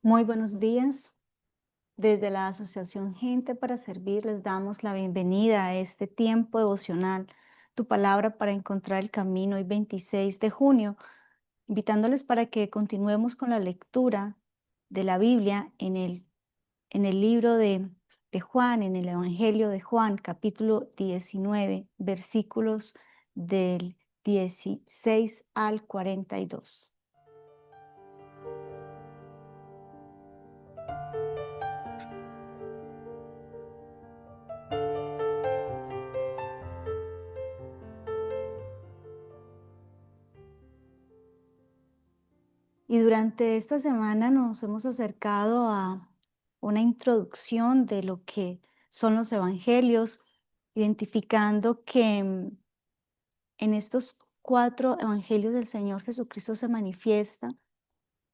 Muy buenos días. Desde la Asociación Gente para Servir les damos la bienvenida a este tiempo devocional, Tu Palabra para Encontrar el Camino, hoy 26 de junio, invitándoles para que continuemos con la lectura de la Biblia en el libro de Juan, en el Evangelio de Juan, capítulo 19, versículos del 16 al 42. Y durante esta semana nos hemos acercado a una introducción de lo que son los evangelios, identificando que en estos 4 evangelios del Señor Jesucristo se manifiesta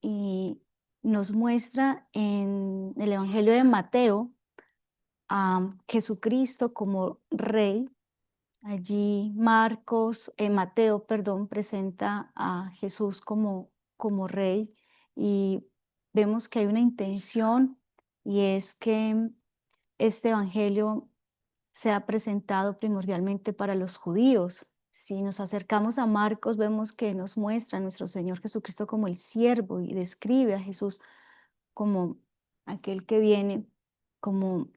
y nos muestra en el Evangelio de Mateo a Jesucristo como Rey. Allí Mateo, perdón, presenta a Jesús como Rey y vemos que hay una intención y es que este evangelio sea presentado primordialmente para los judíos. Si nos acercamos a Marcos, vemos que nos muestra a nuestro Señor Jesucristo como el siervo y describe a Jesús como aquel que viene, como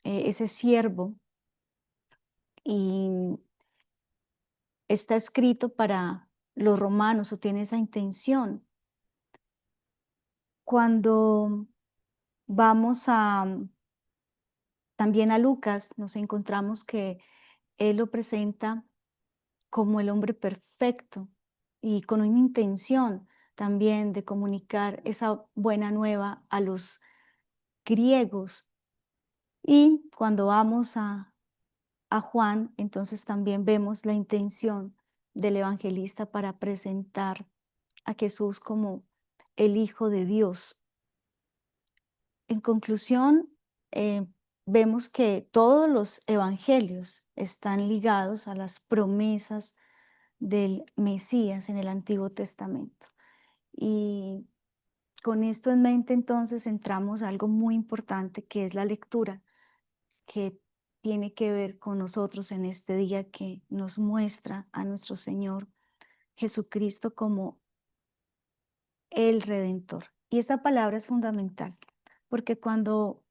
ese siervo y está escrito para los romanos o tiene esa intención. Cuando vamos también a Lucas, nos encontramos que él lo presenta como el hombre perfecto y con una intención también de comunicar esa buena nueva a los griegos. Y cuando vamos a Juan, entonces también vemos la intención del evangelista para presentar a Jesús como el Hijo de Dios. En conclusión, vemos que todos los evangelios están ligados a las promesas del Mesías en el Antiguo Testamento. Y con esto en mente, entonces entramos a algo muy importante que es la lectura, que tiene que ver con nosotros en este día, que nos muestra a nuestro Señor Jesucristo como el Redentor. Y esta palabra es fundamental, porque cuando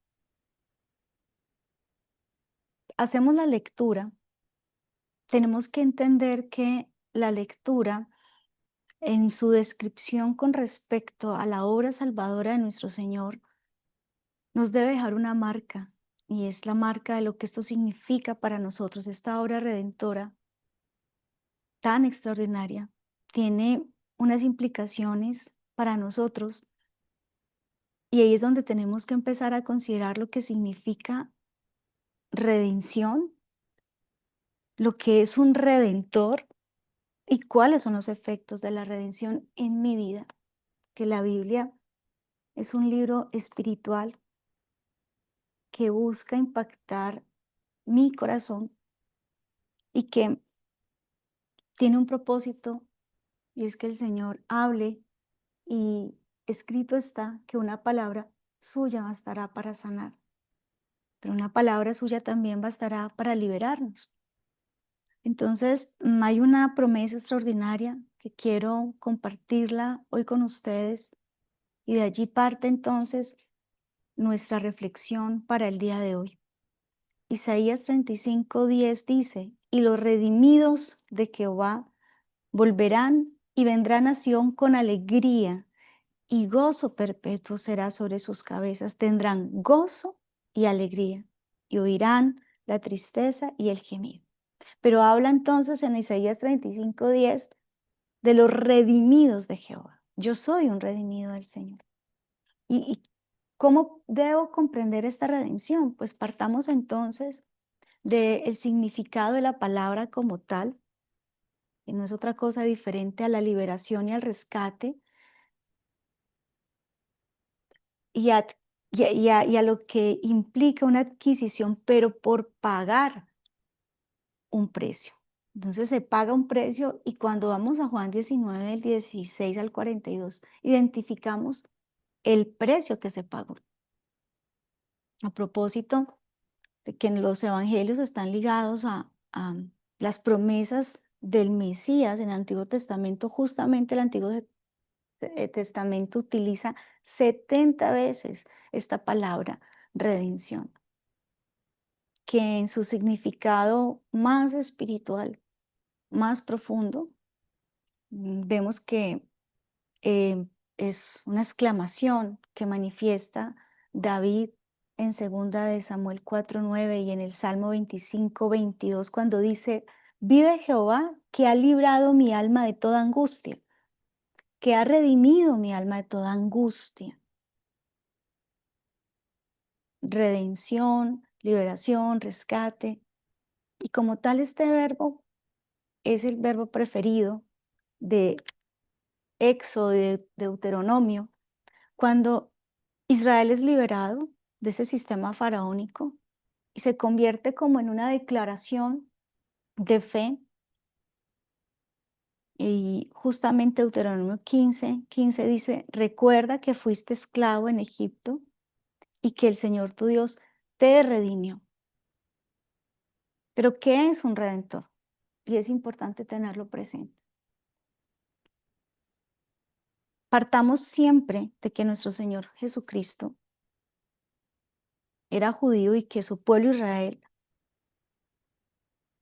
hacemos la lectura, tenemos que entender que la lectura, en su descripción con respecto a la obra salvadora de nuestro Señor, nos debe dejar una marca, y es la marca de lo que esto significa para nosotros. Esta obra redentora tan extraordinaria tiene unas implicaciones para nosotros, y ahí es donde tenemos que empezar a considerar lo que significa redención, lo que es un redentor y cuáles son los efectos de la redención en mi vida. Que la Biblia es un libro espiritual que busca impactar mi corazón y que tiene un propósito, y es que el Señor hable, y escrito está que una palabra suya bastará para sanar, pero una palabra suya también bastará para liberarnos. Entonces, hay una promesa extraordinaria que quiero compartirla hoy con ustedes, y de allí parte entonces nuestra reflexión para el día de hoy. Isaías 35:10 dice: y los redimidos de Jehová volverán y vendrán a Sión con alegría, y gozo perpetuo será sobre sus cabezas. Tendrán gozo y alegría, y oirán la tristeza y el gemido. Pero habla entonces en Isaías 35:10 de los redimidos de Jehová. Yo soy un redimido del Señor. ¿Y cómo debo comprender esta redención? Pues partamos entonces del significado de la palabra como tal, que no es otra cosa diferente a la liberación y al rescate, y a lo que implica una adquisición, pero por pagar un precio. Entonces se paga un precio, y cuando vamos a Juan 19, del 16 al 42, identificamos el precio que se pagó. A propósito de que en los evangelios están ligados a las promesas del Mesías en el Antiguo Testamento, justamente el Antiguo Testamento utiliza 70 veces esta palabra redención, que en su significado más espiritual, más profundo, vemos que es una exclamación que manifiesta David en segunda de Samuel 4:9 y en el Salmo 25:22 cuando dice: vive Jehová, que ha librado mi alma de toda angustia, que ha redimido mi alma de toda angustia. Redención, liberación, rescate. Y como tal, este verbo es el verbo preferido de Éxodo, de Deuteronomio, cuando Israel es liberado de ese sistema faraónico y se convierte como en una declaración de fe. Y justamente Deuteronomio 15:15 dice: recuerda que fuiste esclavo en Egipto y que el Señor tu Dios te redimió. Pero ¿qué es un redentor? Y es importante tenerlo presente. Partamos siempre de que nuestro Señor Jesucristo era judío y que su pueblo Israel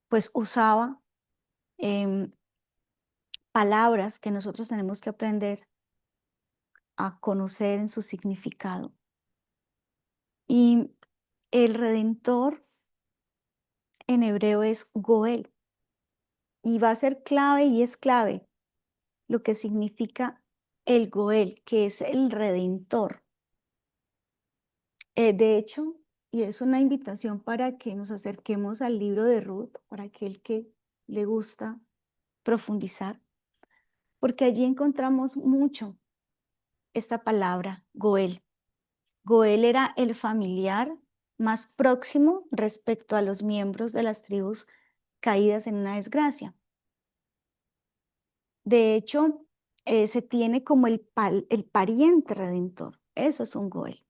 pues usaba palabras que nosotros tenemos que aprender a conocer en su significado. Y el redentor en hebreo es Goel. Y va a ser clave y es clave lo que significa el Goel, que es el redentor. De hecho, y es una invitación para que nos acerquemos al libro de Ruth, para aquel que le gusta profundizar, porque allí encontramos mucho esta palabra, Goel. Goel era el familiar más próximo respecto a los miembros de las tribus caídas en una desgracia. De hecho, se tiene como el pariente redentor. Eso es un Goel.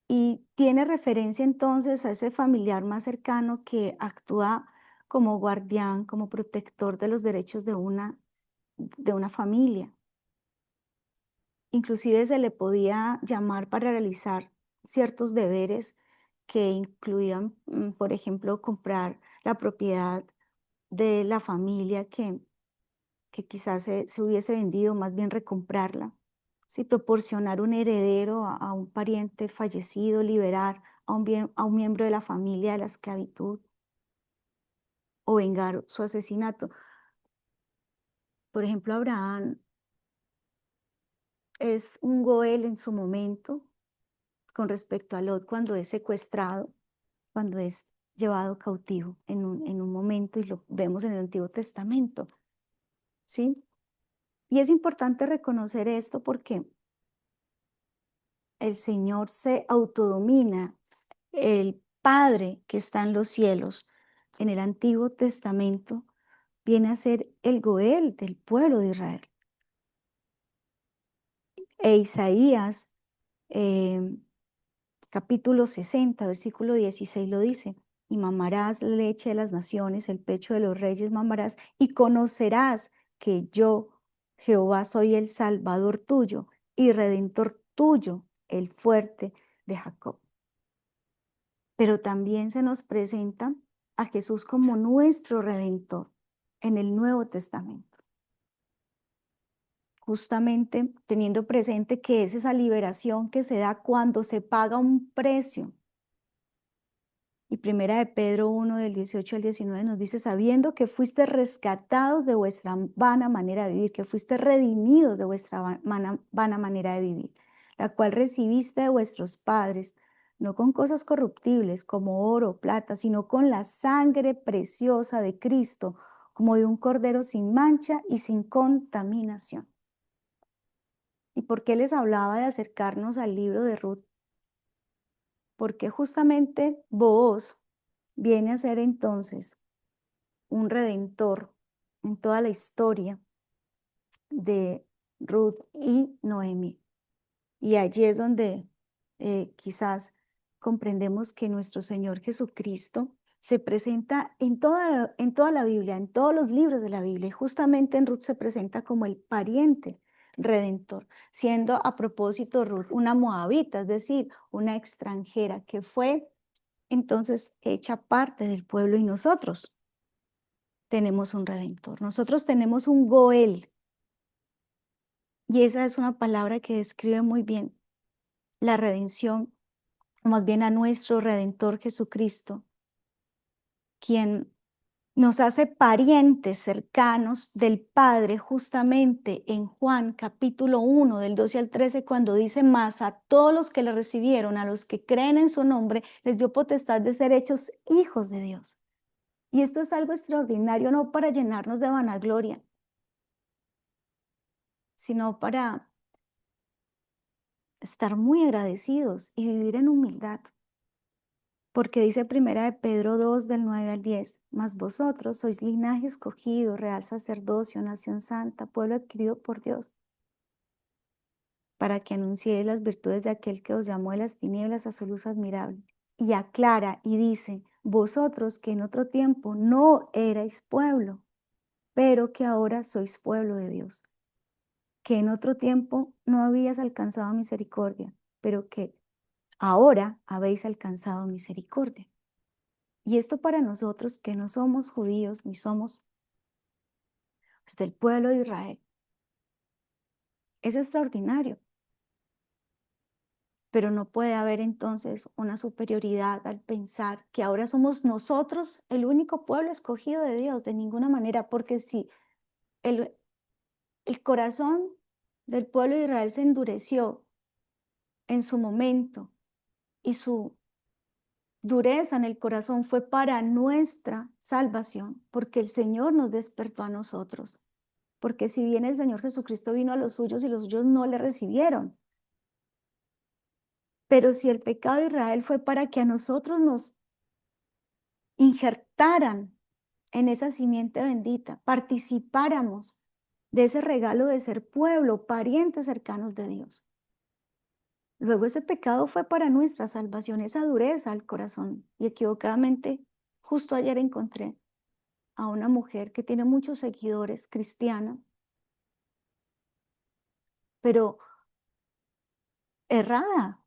Y tiene referencia entonces a ese familiar más cercano que actúa como guardián, como protector de los derechos de una familia. Inclusive se le podía llamar para realizar ciertos deberes que incluían, por ejemplo, comprar la propiedad de la familia que quizás se hubiese vendido, más bien recomprarla. Sí, proporcionar un heredero a un pariente fallecido, liberar a un miembro de la familia de la esclavitud o vengar su asesinato. Por ejemplo, Abraham es un Goel en su momento con respecto a Lot cuando es secuestrado, cuando es llevado cautivo en un momento, y lo vemos en el Antiguo Testamento, ¿sí? Y es importante reconocer esto porque el Señor se autodomina, el Padre que está en los cielos, en el Antiguo Testamento, viene a ser el Goel del pueblo de Israel. E Isaías, capítulo 60, versículo 16 lo dice: y mamarás la leche de las naciones, el pecho de los reyes mamarás, y conocerás que yo, Jehová, soy el Salvador tuyo y Redentor tuyo, el fuerte de Jacob. Pero también se nos presenta a Jesús como nuestro Redentor en el Nuevo Testamento. Justamente teniendo presente que es esa liberación que se da cuando se paga un precio. Y primera de Pedro 1, del 18 al 19 nos dice: sabiendo que fuiste rescatados de vuestra vana manera de vivir, que fuiste redimidos de vuestra vana manera de vivir, la cual recibiste de vuestros padres, no con cosas corruptibles como oro o plata, sino con la sangre preciosa de Cristo, como de un cordero sin mancha y sin contaminación. ¿Y por qué les hablaba de acercarnos al libro de Ruth? Porque justamente Booz viene a ser entonces un redentor en toda la historia de Ruth y Noemi. Y allí es donde quizás comprendemos que nuestro Señor Jesucristo se presenta en toda la Biblia, en todos los libros de la Biblia. Y justamente en Ruth se presenta como el pariente redentor, siendo a propósito Ruth una moabita, es decir, una extranjera que fue entonces hecha parte del pueblo, y nosotros tenemos un redentor, nosotros tenemos un Goel, y esa es una palabra que describe muy bien la redención, o más bien a nuestro Redentor Jesucristo, quien nos hace parientes cercanos del Padre, justamente en Juan capítulo 1, del 12 al 13, cuando dice: mas a todos los que le recibieron, a los que creen en su nombre, les dio potestad de ser hechos hijos de Dios. Y esto es algo extraordinario, no para llenarnos de vanagloria, sino para estar muy agradecidos y vivir en humildad. Porque dice primera de Pedro 2, del 9 al 10, mas vosotros sois linaje escogido, real sacerdocio, nación santa, pueblo adquirido por Dios, para que anunciéis las virtudes de aquel que os llamó de las tinieblas a su luz admirable. Y aclara y dice: vosotros que en otro tiempo no erais pueblo, pero que ahora sois pueblo de Dios, que en otro tiempo no habías alcanzado misericordia, pero que ahora habéis alcanzado misericordia. Y esto para nosotros que no somos judíos ni somos del pueblo de Israel es extraordinario, pero no puede haber entonces una superioridad al pensar que ahora somos nosotros el único pueblo escogido de Dios, de ninguna manera, porque si el, el corazón del pueblo de Israel se endureció en su momento y su dureza en el corazón fue para nuestra salvación, porque el Señor nos despertó a nosotros. Porque si bien el Señor Jesucristo vino a los suyos y los suyos no le recibieron, pero si el pecado de Israel fue para que a nosotros nos injertaran en esa simiente bendita, participáramos de ese regalo de ser pueblo, parientes cercanos de Dios. Luego ese pecado fue para nuestra salvación, esa dureza al corazón. Y equivocadamente, justo ayer encontré a una mujer que tiene muchos seguidores, cristiana, pero errada,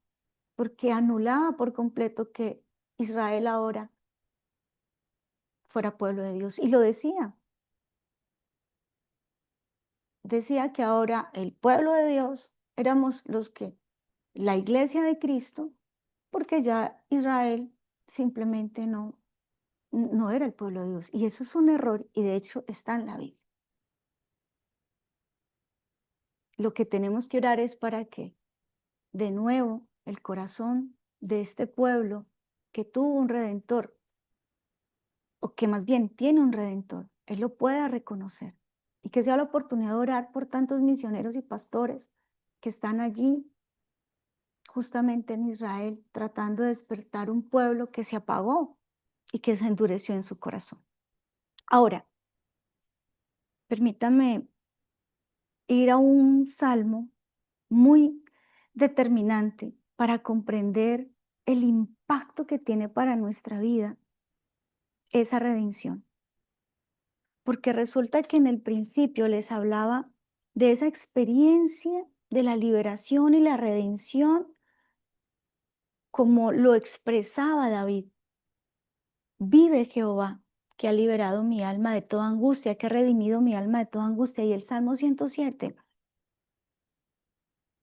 porque anulaba por completo que Israel ahora fuera pueblo de Dios. Y lo decía. Decía que ahora el pueblo de Dios éramos los que, la iglesia de Cristo, porque ya Israel simplemente no era el pueblo de Dios. Y eso es un error, y de hecho está en la Biblia. Lo que tenemos que orar es para que de nuevo el corazón de este pueblo que tuvo un redentor, o que más bien tiene un redentor, él lo pueda reconocer, y que sea la oportunidad de orar por tantos misioneros y pastores que están allí justamente en Israel, tratando de despertar un pueblo que se apagó y que se endureció en su corazón. Ahora, permítame ir a un salmo muy determinante para comprender el impacto que tiene para nuestra vida esa redención. Porque resulta que en el principio les hablaba de esa experiencia de la liberación y la redención como lo expresaba David. Vive Jehová, que ha liberado mi alma de toda angustia, que ha redimido mi alma de toda angustia. Y el Salmo 107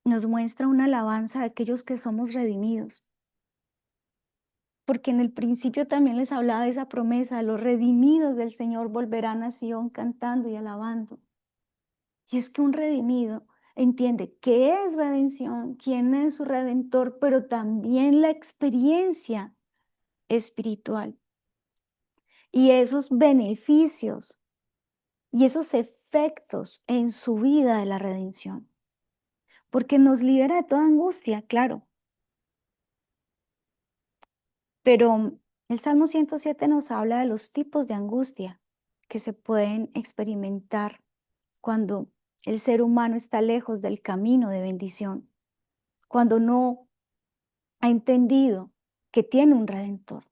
nos muestra una alabanza de aquellos que somos redimidos. Porque en el principio también les hablaba de esa promesa: los redimidos del Señor volverán a Sion cantando y alabando. Y es que un redimido entiende qué es redención, quién es su redentor, pero también la experiencia espiritual y esos beneficios y esos efectos en su vida de la redención, porque nos libera de toda angustia, claro. Pero el Salmo 107 nos habla de los tipos de angustia que se pueden experimentar cuando el ser humano está lejos del camino de bendición, cuando no ha entendido que tiene un redentor.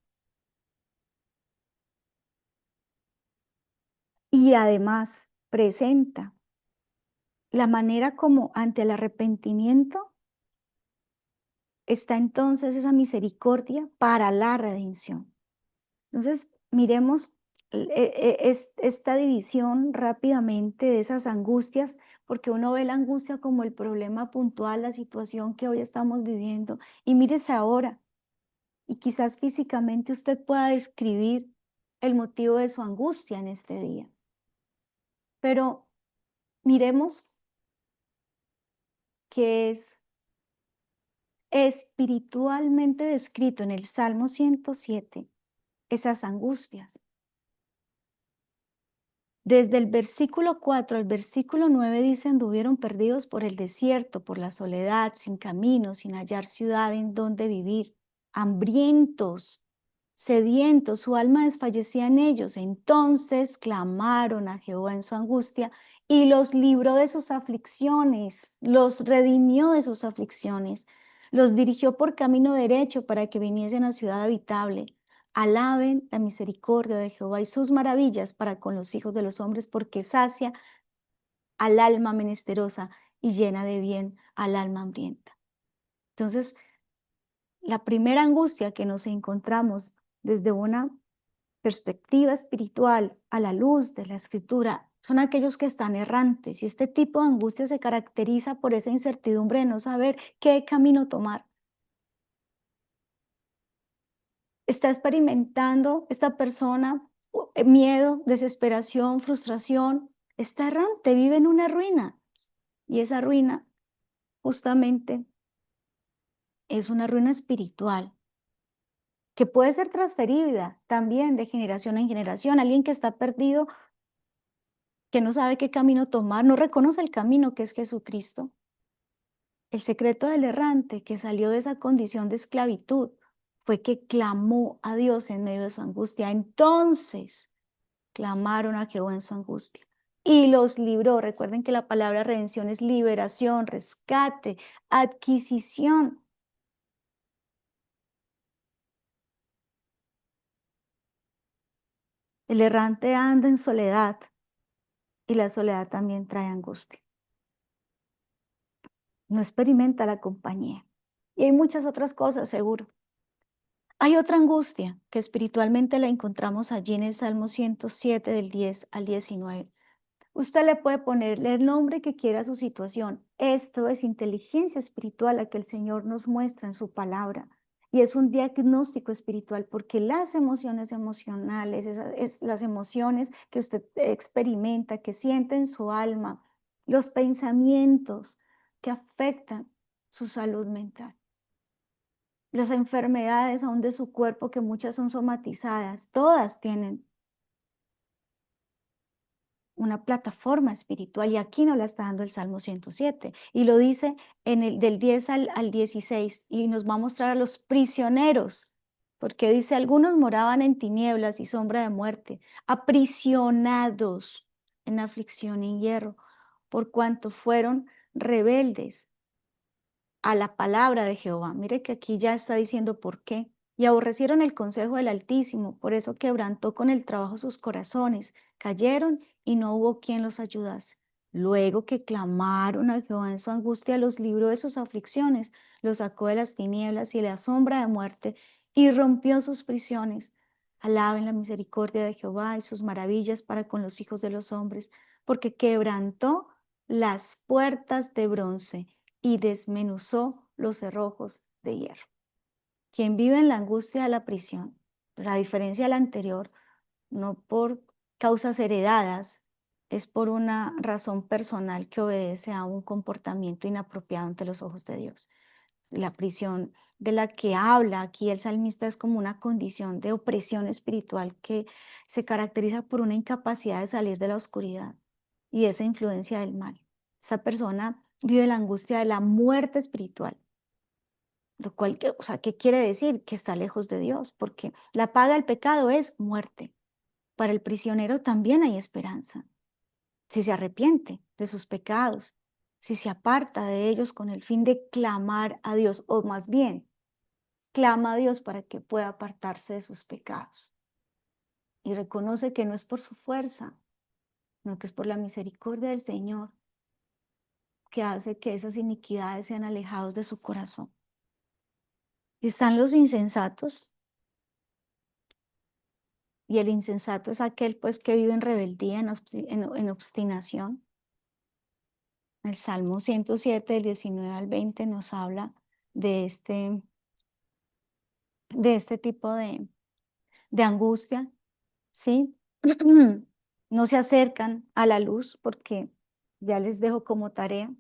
Y además presenta la manera como ante el arrepentimiento está entonces esa misericordia para la redención. Entonces, miremos esta división rápidamente de esas angustias, porque uno ve la angustia como el problema puntual, la situación que hoy estamos viviendo. Y mírese ahora, y quizás físicamente usted pueda describir el motivo de su angustia en este día. Pero miremos que es espiritualmente descrito en el Salmo 107 esas angustias. Desde el versículo 4 al versículo 9 dice, anduvieron perdidos por el desierto, por la soledad, sin camino, sin hallar ciudad en donde vivir, hambrientos, sedientos, su alma desfallecía en ellos. Entonces clamaron a Jehová en su angustia y los libró de sus aflicciones, los redimió de sus aflicciones, los dirigió por camino derecho para que viniesen a ciudad habitable. Alaben la misericordia de Jehová y sus maravillas para con los hijos de los hombres, porque sacia al alma menesterosa y llena de bien al alma hambrienta. Entonces, la primera angustia que nos encontramos desde una perspectiva espiritual a la luz de la escritura son aquellos que están errantes, y este tipo de angustia se caracteriza por esa incertidumbre de no saber qué camino tomar. Está experimentando esta persona miedo, desesperación, frustración, está errante, vive en una ruina, y esa ruina justamente es una ruina espiritual que puede ser transferida también de generación en generación. Alguien que está perdido, que no sabe qué camino tomar, no reconoce el camino que es Jesucristo. El secreto del errante que salió de esa condición de esclavitud fue que clamó a Dios en medio de su angustia. Entonces clamaron a Jehová en su angustia y los libró. Recuerden que la palabra redención es liberación, rescate, adquisición. El errante anda en soledad y la soledad también trae angustia. No experimenta la compañía. Y hay muchas otras cosas, seguro. Hay otra angustia que espiritualmente la encontramos allí en el Salmo 107 del 10 al 19. Usted le puede ponerle el nombre que quiera a su situación. Esto es inteligencia espiritual la que el Señor nos muestra en su palabra. Y es un diagnóstico espiritual porque las emociones emocionales, las emociones que usted experimenta, que siente en su alma, los pensamientos que afectan su salud mental, las enfermedades aún de su cuerpo, que muchas son somatizadas, todas tienen una plataforma espiritual, y aquí nos la está dando el Salmo 107 y lo dice en el del 10 al 16, y nos va a mostrar a los prisioneros, porque dice, algunos moraban en tinieblas y sombra de muerte, aprisionados en aflicción y en hierro, por cuanto fueron rebeldes a la palabra de Jehová. Mire que aquí ya está diciendo por qué. Y aborrecieron el consejo del Altísimo, por eso quebrantó con el trabajo sus corazones. Cayeron y no hubo quien los ayudase. Luego que clamaron a Jehová en su angustia, los libró de sus aflicciones, los sacó de las tinieblas y de la sombra de muerte y rompió sus prisiones. Alaben la misericordia de Jehová y sus maravillas para con los hijos de los hombres, porque quebrantó las puertas de bronce y desmenuzó los cerrojos de hierro. Quien vive en la angustia de la prisión, pues a diferencia de la anterior, no por causas heredadas, es por una razón personal que obedece a un comportamiento inapropiado ante los ojos de Dios. La prisión de la que habla aquí el salmista es como una condición de opresión espiritual que se caracteriza por una incapacidad de salir de la oscuridad y esa influencia del mal. Esta persona vive la angustia de la muerte espiritual, lo cual, o sea, ¿qué quiere decir? Que está lejos de Dios, porque la paga del pecado es muerte. Para el prisionero también hay esperanza. si se arrepiente de sus pecados, si se aparta de ellos con el fin de clamar a Dios, o más bien, clama a Dios para que pueda apartarse de sus pecados. Y reconoce que no es por su fuerza, sino que es por la misericordia del Señor que hace que esas iniquidades sean alejados de su corazón. Y están los insensatos, y el insensato es aquel pues que vive en rebeldía, en obstinación. El Salmo 107, del 19 al 20, nos habla de este tipo de angustia, ¿sí? No se acercan a la luz porque ya les dejo como tarea.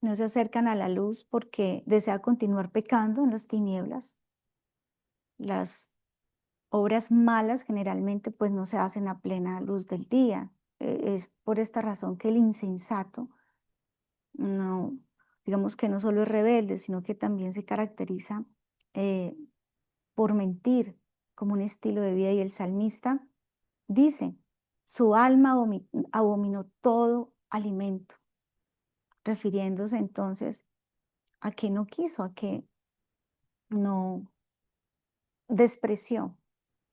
No se acercan a la luz porque desea continuar pecando en las tinieblas. Las obras malas generalmente pues no se hacen a plena luz del día. Es por esta razón que el insensato no, digamos que no solo es rebelde, sino que también se caracteriza eh, por mentir como un estilo de vida. Y el salmista dice, su alma abominó todo alimento, refiriéndose entonces a que no quiso, a que no despreció,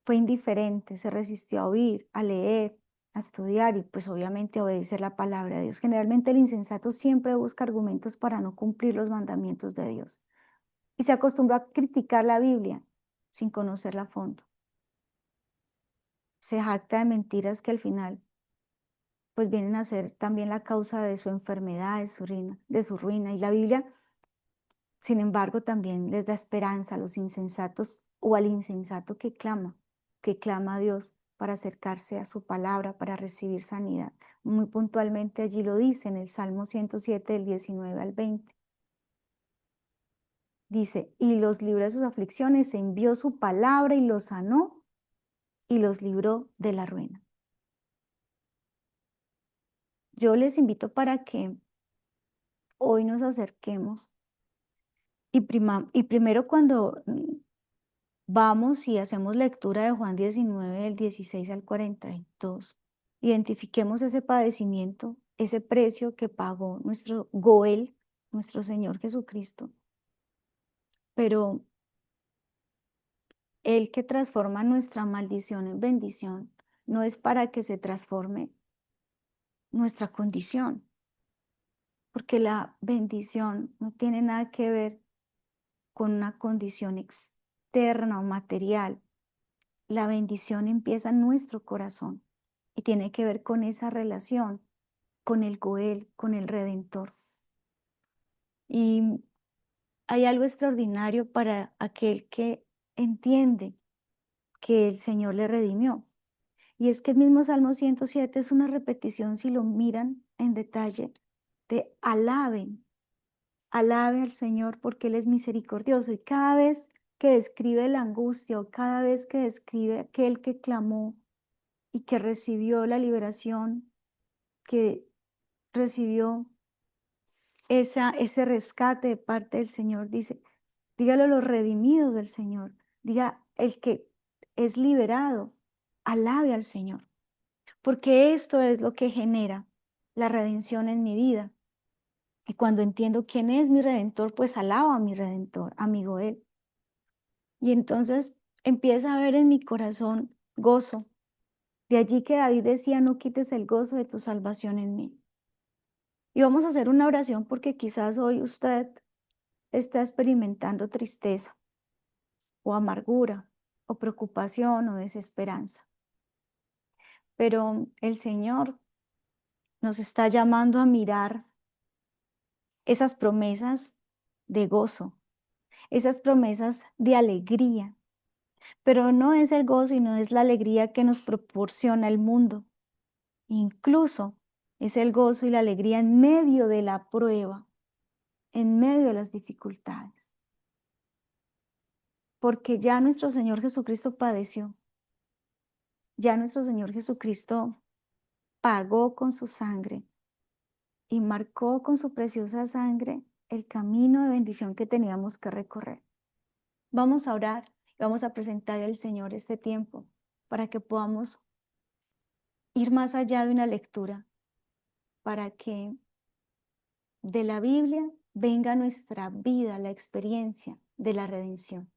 fue indiferente, se resistió a oír, a leer, a estudiar y pues obviamente a obedecer la palabra de Dios. Generalmente el insensato siempre busca argumentos para no cumplir los mandamientos de Dios y se acostumbró a criticar la Biblia sin conocerla a fondo. Se jacta de mentiras que al final pues vienen a ser también la causa de su enfermedad, de su ruina. Y la Biblia, sin embargo, también les da esperanza a los insensatos o al insensato que clama a Dios para acercarse a su palabra, para recibir sanidad. Muy puntualmente allí lo dice en el Salmo 107, del 19 al 20. Dice, y los libró de sus aflicciones, envió su palabra y los sanó y los libró de la ruina. Yo les invito para que hoy nos acerquemos y primero cuando vamos y hacemos lectura de Juan 19, del 16 al 42, identifiquemos ese padecimiento, ese precio que pagó nuestro Goel, nuestro Señor Jesucristo, pero el que transforma nuestra maldición en bendición no es para que se transforme nuestra condición, porque la bendición no tiene nada que ver con una condición externa o material. La bendición empieza en nuestro corazón y tiene que ver con esa relación, con el Goel, con el Redentor. Y hay algo extraordinario para aquel que entiende que el Señor le redimió. Y es que el mismo Salmo 107 es una repetición, si lo miran en detalle, de alaben al Señor porque Él es misericordioso. Y cada vez que describe la angustia o cada vez que describe aquel que clamó y que recibió la liberación, que recibió ese rescate de parte del Señor, dice, dígalo a los redimidos del Señor, diga el que es liberado, alabe al Señor, porque esto es lo que genera la redención en mi vida. Y cuando entiendo quién es mi Redentor, pues alabo a mi Redentor, a mi Goel. Y entonces empieza a haber en mi corazón gozo. De allí que David decía, no quites el gozo de tu salvación en mí. Y vamos a hacer una oración porque quizás hoy usted está experimentando tristeza o amargura o preocupación o desesperanza. Pero el Señor nos está llamando a mirar esas promesas de gozo, esas promesas de alegría. Pero no es el gozo y no es la alegría que nos proporciona el mundo. Incluso es el gozo y la alegría en medio de la prueba, en medio de las dificultades. Porque ya nuestro Señor Jesucristo padeció. Ya nuestro Señor Jesucristo pagó con su sangre y marcó con su preciosa sangre el camino de bendición que teníamos que recorrer. Vamos a orar y vamos a presentar al Señor este tiempo para que podamos ir más allá de una lectura para que de la Biblia venga a nuestra vida la experiencia de la redención.